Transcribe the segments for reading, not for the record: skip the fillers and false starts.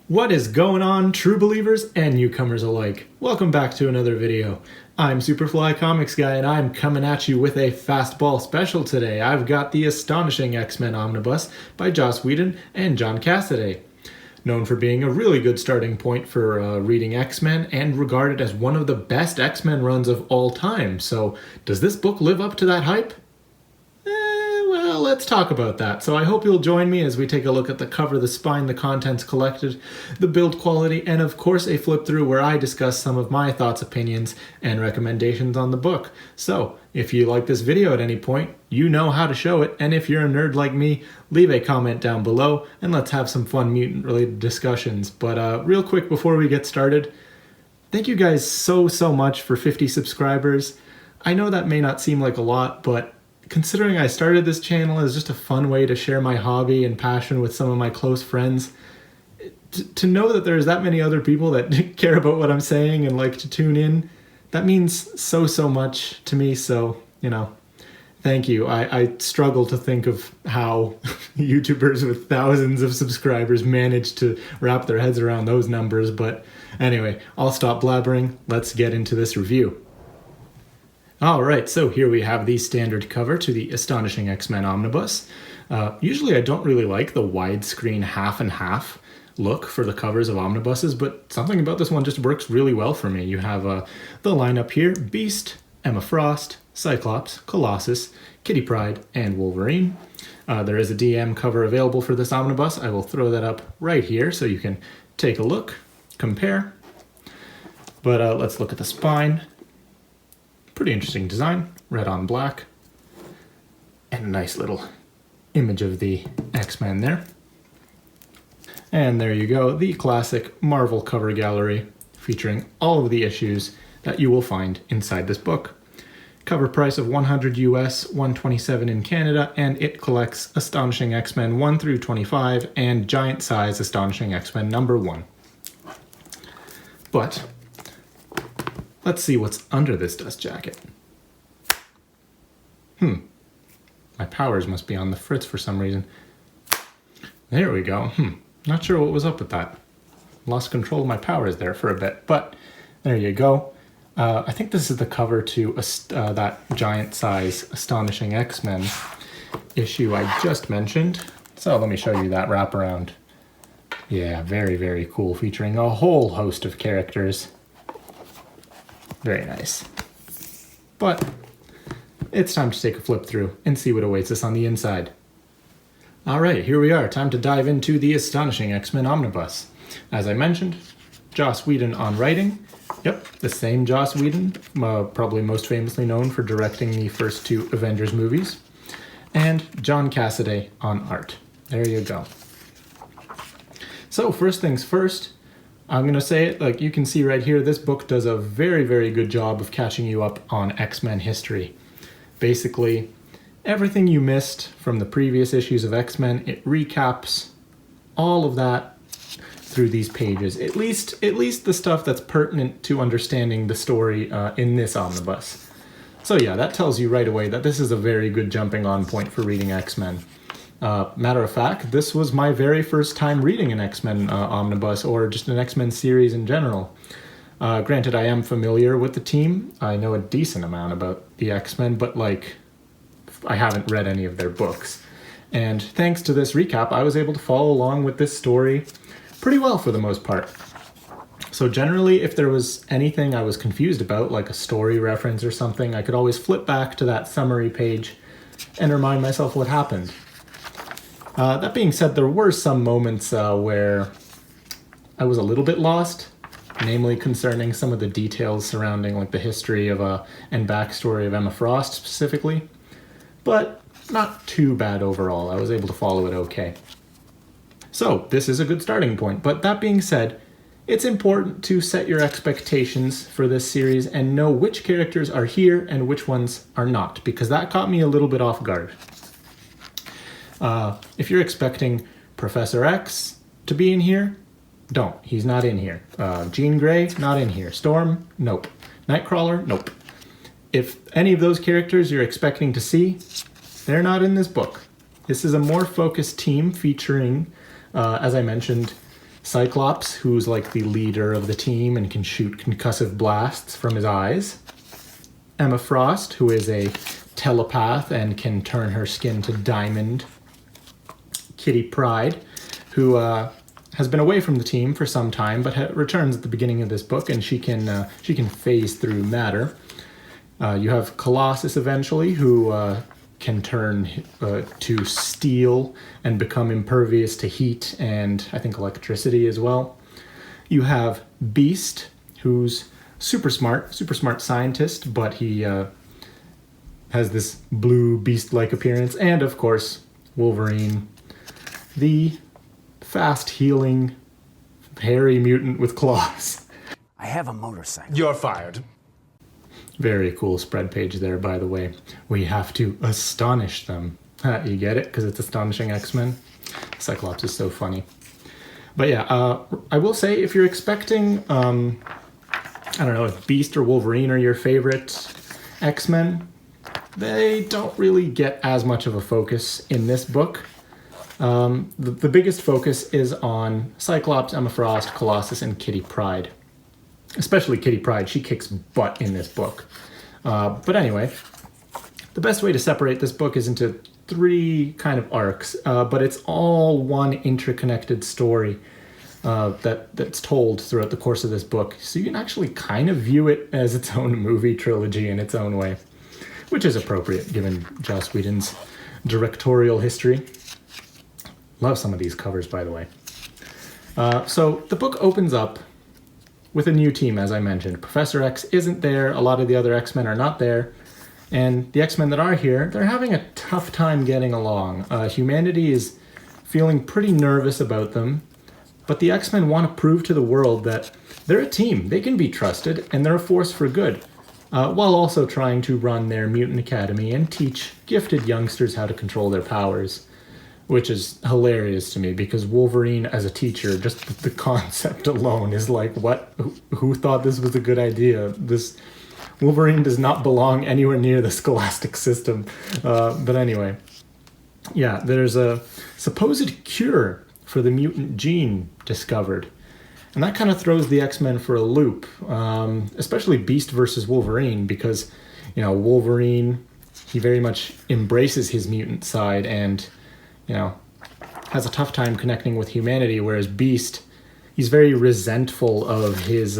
What is going on, true believers and newcomers alike? Welcome back to another video. I'm Superfly Comics Guy and I'm coming at you with a fastball special today. I've got the Astonishing X-Men Omnibus by Joss Whedon and John Cassaday. Known for being a really good starting point for reading X-Men and regarded as one of the best X-Men runs of all time. So does this book live up to that hype? Well, let's talk about that. So I hope you'll join me as we take a look at the cover, the spine, the contents collected, the build quality, and of course a flip through where I discuss some of my thoughts, opinions, and recommendations on the book. So if you like this video at any point, you know how to show it, and if you're a nerd like me, leave a comment down below and let's have some fun mutant-related discussions. But real quick before we get started, thank you guys so much for 50 subscribers. I know that may not seem like a lot, but considering I started this channel as just a fun way to share my hobby and passion with some of my close friends, to know that there's that many other people that care about what I'm saying and like to tune in, that means so much to me. So, you know, thank you. I struggle to think of how YouTubers with thousands of subscribers manage to wrap their heads around those numbers. But anyway, I'll stop blabbering. Let's get into this review. Alright, so here we have the standard cover to the Astonishing X-Men Omnibus. Usually I don't really like the widescreen half and half look for the covers of omnibuses, but something about this one just works really well for me. You have the lineup here: Beast, Emma Frost, Cyclops, Colossus, Kitty Pryde, and Wolverine. There is a DM cover available for this omnibus. I will throw that up right here so you can take a look, compare. But let's look at the spine. Pretty interesting design, red on black, and a nice little image of the X-Men there. And there you go, the classic Marvel cover gallery featuring all of the issues that you will find inside this book. Cover price of $100 US, $127 in Canada, and it collects Astonishing X-Men 1 through 25 and giant size Astonishing X-Men number 1. But let's see what's under this dust jacket. My powers must be on the fritz for some reason. There we go. Not sure what was up with that. Lost control of my powers there for a bit, but there you go. I think this is the cover to that giant size Astonishing X-Men issue I just mentioned. So let me show you that wraparound. Yeah, very cool, featuring a whole host of characters. Very nice. But it's time to take a flip through and see what awaits us on the inside. Alright, here we are. Time to dive into the Astonishing X-Men Omnibus. As I mentioned, Joss Whedon on writing. Yep, the same Joss Whedon, probably most famously known for directing the first 2 Avengers movies. And John Cassaday on art. There you go. So first things first, I'm going to say it, like you can see right here, this book does a very good job of catching you up on X-Men history. Basically, everything you missed from the previous issues of X-Men, it recaps all of that through these pages. At least the stuff that's pertinent to understanding the story in this omnibus. So yeah, that tells you right away that this is a very good jumping on point for reading X-Men. Matter of fact, this was my very first time reading an X-Men omnibus, or just an X-Men series in general. Granted, I am familiar with the team. I know a decent amount about the X-Men, but like, I haven't read any of their books. And thanks to this recap, I was able to follow along with this story pretty well for the most part. So generally, if there was anything I was confused about, like a story reference or something, I could always flip back to that summary page and remind myself what happened. That being said, there were some moments where I was a little bit lost, namely concerning some of the details surrounding like the history of and backstory of Emma Frost specifically, but not too bad overall. I was able to follow it okay. So this is a good starting point, but that being said, it's important to set your expectations for this series and know which characters are here and which ones are not, because that caught me a little bit off guard. If you're expecting Professor X to be in here, don't. He's not in here. Jean Grey, not in here. Storm, nope. Nightcrawler, nope. If any of those characters you're expecting to see, they're not in this book. This is a more focused team featuring, as I mentioned, Cyclops, who's like the leader of the team and can shoot concussive blasts from his eyes. Emma Frost, who is a telepath and can turn her skin to diamond. Kitty Pryde, who has been away from the team for some time, but returns at the beginning of this book, and she can phase through matter. You have Colossus eventually, who can turn to steel and become impervious to heat and I think electricity as well. You have Beast, who's super smart scientist, but he has this blue beast-like appearance. And of course, Wolverine, the fast-healing hairy mutant with claws. I have a motorcycle. You're fired. Very cool spread page there, by the way. We have to astonish them. You get it? Because it's Astonishing X-Men. Cyclops is so funny. But yeah, I will say, if you're expecting, I don't know, if Beast or Wolverine are your favorite X-Men, they don't really get as much of a focus in this book. The biggest focus is on Cyclops, Emma Frost, Colossus, and Kitty Pryde. Especially Kitty Pryde, she kicks butt in this book. But anyway, the best way to separate this book is into 3 kind of arcs, but it's all one interconnected story that's told throughout the course of this book. So you can actually kind of view it as its own movie trilogy in its own way, which is appropriate given Joss Whedon's directorial history. Love some of these covers, by the way. So the book opens up with a new team, as I mentioned. Professor X isn't there, a lot of the other X-Men are not there, and the X-Men that are here, they're having a tough time getting along. Humanity is feeling pretty nervous about them, but the X-Men want to prove to the world that they're a team, they can be trusted, and they're a force for good, while also trying to run their mutant academy and teach gifted youngsters how to control their powers. Which is hilarious to me, because Wolverine as a teacher, just the concept alone is like, what? Who thought this was a good idea? This Wolverine does not belong anywhere near the scholastic system. But anyway, yeah, there's a supposed cure for the mutant gene discovered. And that kind of throws the X-Men for a loop, especially Beast versus Wolverine, because, you know, Wolverine, he very much embraces his mutant side and, you know, has a tough time connecting with humanity, whereas Beast, he's very resentful of his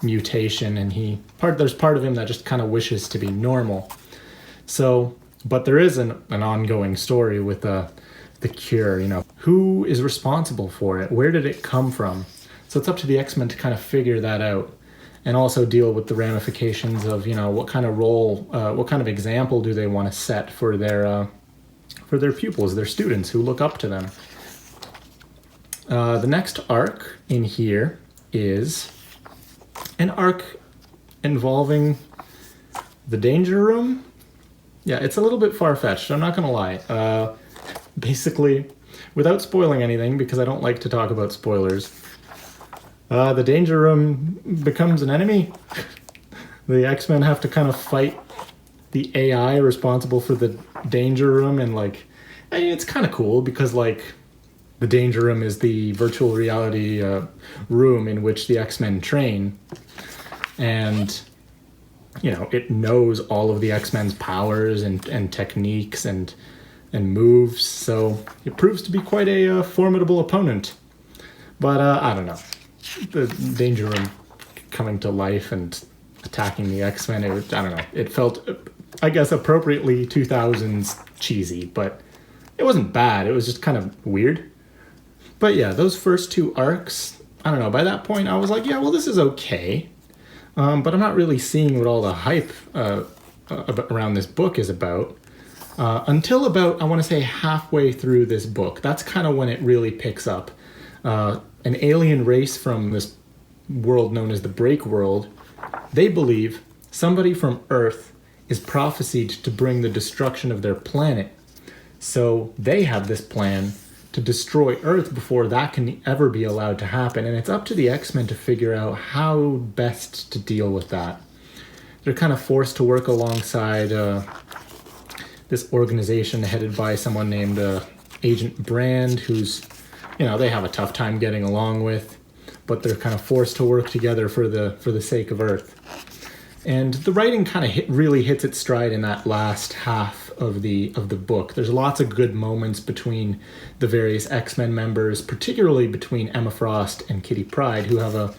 mutation, and there's part of him that just kind of wishes to be normal. So, but there is an ongoing story with the cure, you know. Who is responsible for it? Where did it come from? So it's up to the X-Men to kind of figure that out, and also deal with the ramifications of, you know, what kind of role, what kind of example do they want to set for their pupils, their students who look up to them. The next arc in here is an arc involving the Danger Room. Yeah, it's a little bit far-fetched, I'm not going to lie. Basically, without spoiling anything, because I don't like to talk about spoilers, the Danger Room becomes an enemy. The X-Men have to kind of fight the AI responsible for the Danger Room, and like, I mean, it's kind of cool because like the Danger Room is the virtual reality room in which the X-Men train, and you know, it knows all of the X-Men's powers and techniques and moves, so it proves to be quite a formidable opponent. But I don't know, the Danger Room coming to life and attacking the X-Men, I don't know, it felt, I guess, appropriately 2000s cheesy, but it wasn't bad. It was just kind of weird. But yeah, those first 2 arcs, I don't know, by that point I was like, yeah, well, this is okay. But I'm not really seeing what all the hype around this book is about. Until about, I want to say, halfway through this book. That's kind of when it really picks up. An alien race from this world known as the Break World, they believe somebody from Earth is prophesied to bring the destruction of their planet. So they have this plan to destroy Earth before that can ever be allowed to happen. And it's up to the X-Men to figure out how best to deal with that. They're kind of forced to work alongside this organization headed by someone named Agent Brand, who's they have a tough time getting along with, but they're kind of forced to work together for the sake of Earth. And the writing kind of really hits its stride in that last half of the book. There's lots of good moments between the various X-Men members, particularly between Emma Frost and Kitty Pryde, who have a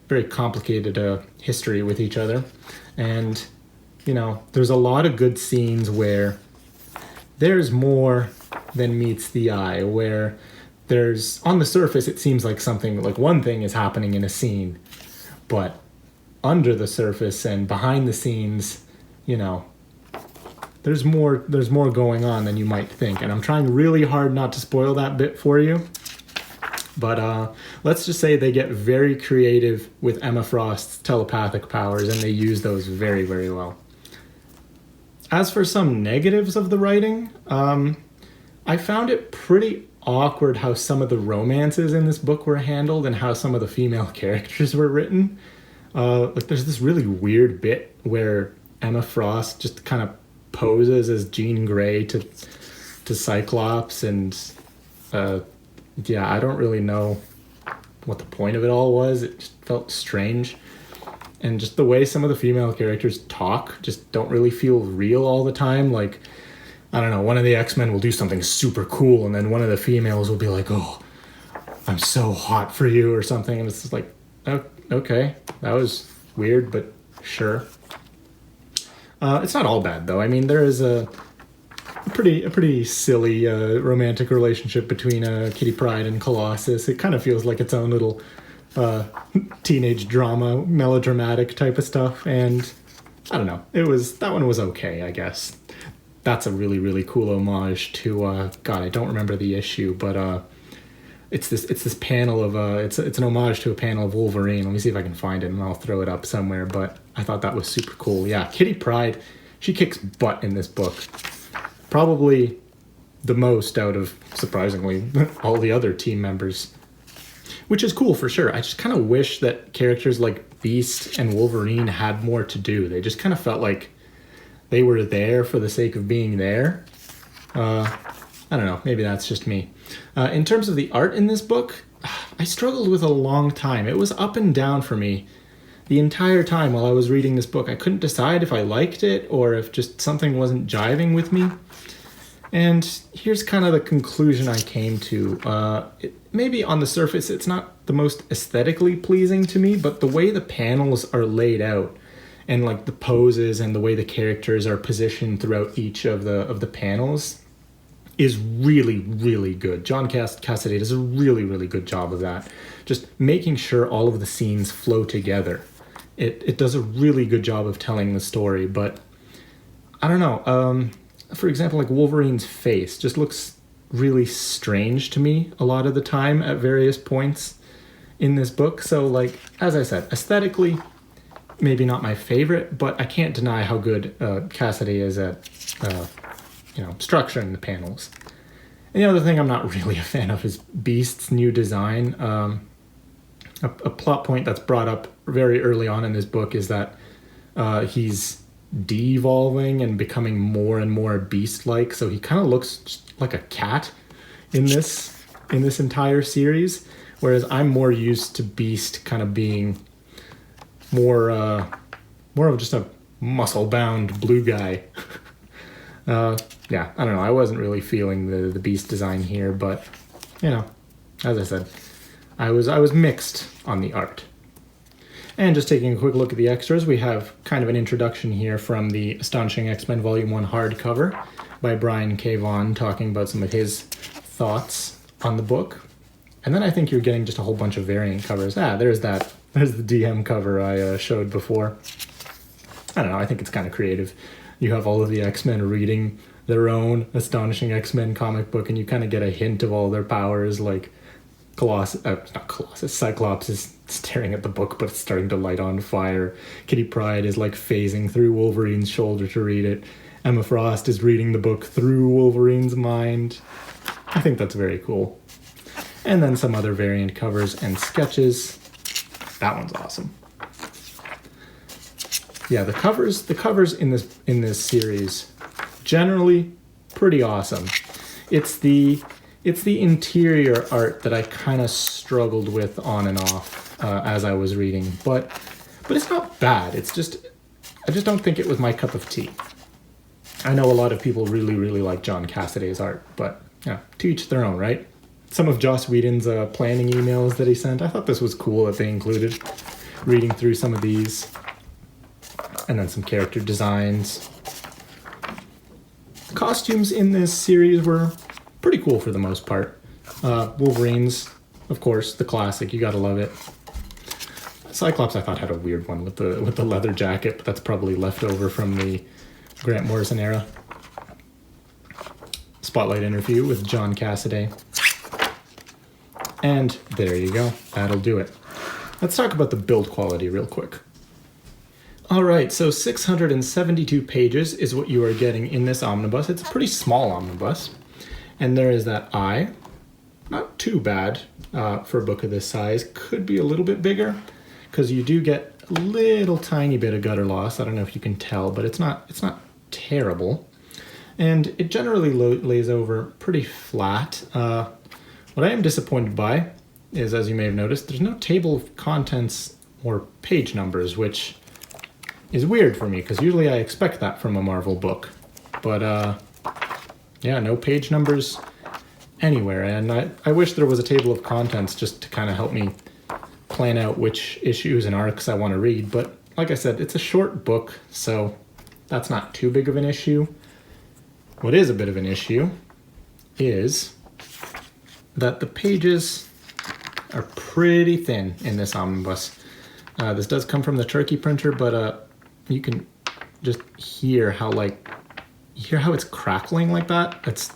very complicated history with each other. And, there's a lot of good scenes where there's more than meets the eye, where there's, on the surface, it seems like one thing is happening in a scene, but under the surface and behind the scenes, there's more going on than you might think. And I'm trying really hard not to spoil that bit for you. But let's just say they get very creative with Emma Frost's telepathic powers, and they use those very, very well. As for some negatives of the writing, I found it pretty awkward how some of the romances in this book were handled and how some of the female characters were written. There's this really weird bit where Emma Frost just kind of poses as Jean Grey to Cyclops, and I don't really know what the point of it all was. It just felt strange, and just the way some of the female characters talk just don't really feel real all the time. Like, I don't know, one of the X-Men will do something super cool, and then one of the females will be like, "Oh, I'm so hot for you," or something, and it's just like, oh, okay, that was weird, but sure. It's not all bad, though. I mean, there is a pretty silly romantic relationship between Kitty Pryde and Colossus. It kind of feels like its own little teenage drama, melodramatic type of stuff, and I don't know. That one was okay, I guess. That's a really, really cool homage to God, I don't remember the issue, but it's this panel of it's an homage to a panel of Wolverine. Let me see if I can find it, and I'll throw it up somewhere. But I thought that was super cool. Yeah, Kitty Pryde, she kicks butt in this book. Probably the most out of, surprisingly, all the other team members, which is cool for sure. I just kind of wish that characters like Beast and Wolverine had more to do. They just kind of felt like they were there for the sake of being there. I don't know, maybe that's just me. In terms of the art in this book, I struggled with a long time. It was up and down for me the entire time while I was reading this book. I couldn't decide if I liked it or if just something wasn't jiving with me. And here's kind of the conclusion I came to. Maybe on the surface, it's not the most aesthetically pleasing to me, but the way the panels are laid out and like the poses and the way the characters are positioned throughout each of the panels is really, really good. John Cassaday does a really, really good job of that. Just making sure all of the scenes flow together. It does a really good job of telling the story, but I don't know. For example, like Wolverine's face just looks really strange to me a lot of the time at various points in this book. So like, as I said, aesthetically, maybe not my favorite, but I can't deny how good Cassaday is at structuring the panels. And the other thing I'm not really a fan of is Beast's new design. A plot point that's brought up very early on in this book is that he's de-evolving and becoming more and more Beast-like, so he kind of looks just like a cat in this entire series, whereas I'm more used to Beast kind of being more of just a muscle-bound blue guy. I don't know. I wasn't really feeling the Beast design here, but as I said, I was mixed on the art. And just taking a quick look at the extras, we have kind of an introduction here from the Astonishing X-Men Volume 1 hardcover by Brian K. Vaughan, talking about some of his thoughts on the book. And then I think you're getting just a whole bunch of variant covers. There's the DM cover I showed before. I don't know, I think it's kind of creative. You have all of the X-Men reading their own Astonishing X-Men comic book, and you kind of get a hint of all their powers, like Cyclops is staring at the book, but it's starting to light on fire. Kitty Pryde is like phasing through Wolverine's shoulder to read it. Emma Frost is reading the book through Wolverine's mind. I think that's very cool. And then some other variant covers and sketches. That one's awesome. Yeah, the covers in this series generally pretty awesome. It's the It's the interior art that I kind of struggled with on and off as I was reading, but it's not bad. It's just, I just don't think it was my cup of tea. I know a lot of people really, really like John Cassaday's art, but yeah, to each their own, right? Some of Joss Whedon's planning emails that he sent, I thought this was cool that they included. Reading through some of these, and then some character designs. The costumes in this series were pretty cool for the most part. Wolverine's, of course, the classic, you gotta love it. Cyclops I thought had a weird one with the leather jacket, but that's probably left over from the Grant Morrison era. Spotlight interview with John Cassaday. And there you go, that'll do it. Let's talk about the build quality real quick. All right, so 672 pages is what you are getting in this omnibus. It's a pretty small omnibus. And there is that eye. Not too bad for a book of this size. Could be a little bit bigger because you do get a little tiny bit of gutter loss. I don't know if you can tell, but it's not terrible. And it generally lays over pretty flat. What I am disappointed by is, as you may have noticed, there's no table of contents or page numbers, which is weird for me because usually I expect that from a Marvel book. But yeah, no page numbers anywhere. And I wish there was a table of contents just to kind of help me plan out which issues and arcs I want to read. But like I said, it's a short book, so that's not too big of an issue. What is a bit of an issue is that the pages are pretty thin in this omnibus. This does come from the Turkey printer, but you can just hear how it's crackling like that. It's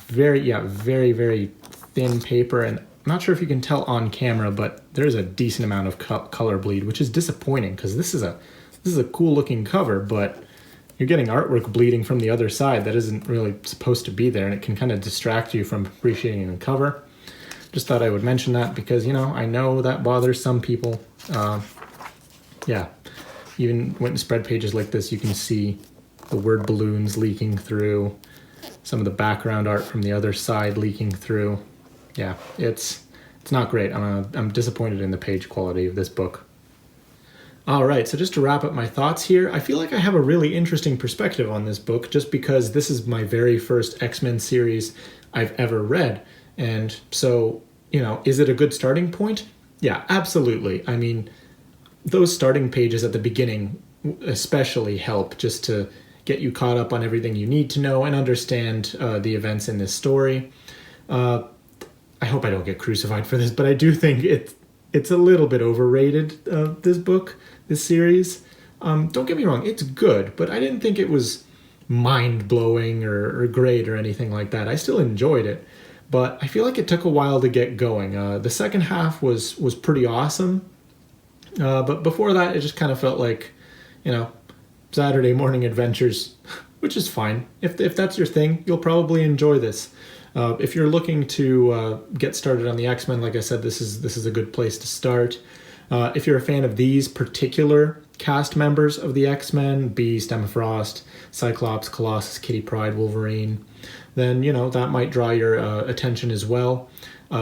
very, very thin paper, and I'm not sure if you can tell on camera, but there's a decent amount of color bleed, which is disappointing because this is a cool looking cover, but you're getting artwork bleeding from the other side that isn't really supposed to be there, and it can kind of distract you from appreciating the cover. Just thought I would mention that because, you know, I know that bothers some people. Yeah, even when you spread pages like this, you can see the word balloons leaking through, some of the background art from the other side leaking through. Yeah, it's not great. I'm disappointed in the page quality of this book. All right, so just to wrap up my thoughts here, I feel like I have a really interesting perspective on this book just because this is my very first X-Men series I've ever read. And so, you know, is it a good starting point? Yeah, absolutely. I mean, those starting pages at the beginning especially help just to get you caught up on everything you need to know and understand the events in this story. I hope I don't get crucified for this, but I do think it's a little bit overrated, this series. Don't get me wrong, it's good, but I didn't think it was mind-blowing or great or anything like that. I still enjoyed it, but I feel like it took a while to get going. The second half was pretty awesome, but before that, it just kind of felt like, you know, Saturday morning adventures, which is fine. If that's your thing, you'll probably enjoy this. If you're looking to get started on the X-Men, like I said, this is a good place to start. If you're a fan of these particular cast members of the X-Men, Beast, Emma Frost, Cyclops, Colossus, Kitty Pryde, Wolverine, then, you know, that might draw your attention as well.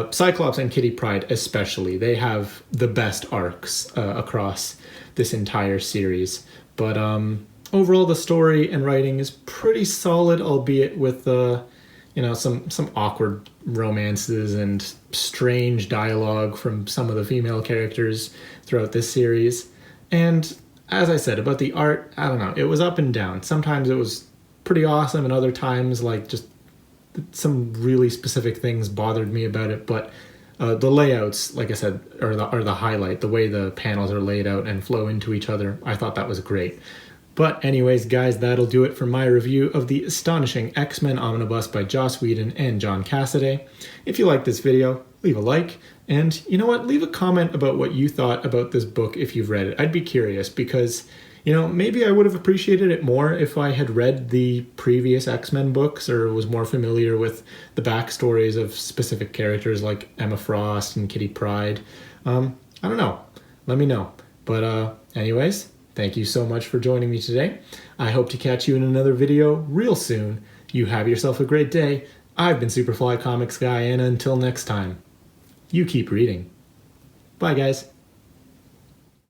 Cyclops and Kitty Pryde especially, they have the best arcs across this entire series. But overall, the story and writing is pretty solid, albeit with you know, some awkward romances and strange dialogue from some of the female characters throughout this series. And as I said about the art, I don't know, it was up and down. Sometimes it was pretty awesome, and other times, like, just some really specific things bothered me about it. But the layouts, like I said, are the highlight. The way the panels are laid out and flow into each other, I thought that was great. But anyways, guys, that'll do it for my review of the Astonishing X-Men Omnibus by Joss Whedon and John Cassaday. If you liked this video, leave a like, and you know what? Leave a comment about what you thought about this book if you've read it. I'd be curious because, you know, maybe I would have appreciated it more if I had read the previous X-Men books or was more familiar with the backstories of specific characters like Emma Frost and Kitty Pryde. I don't know. Let me know. But anyways, thank you so much for joining me today. I hope to catch you in another video real soon. You have yourself a great day, I've been Superfly Comics Guy, and until next time, you keep reading. Bye, guys.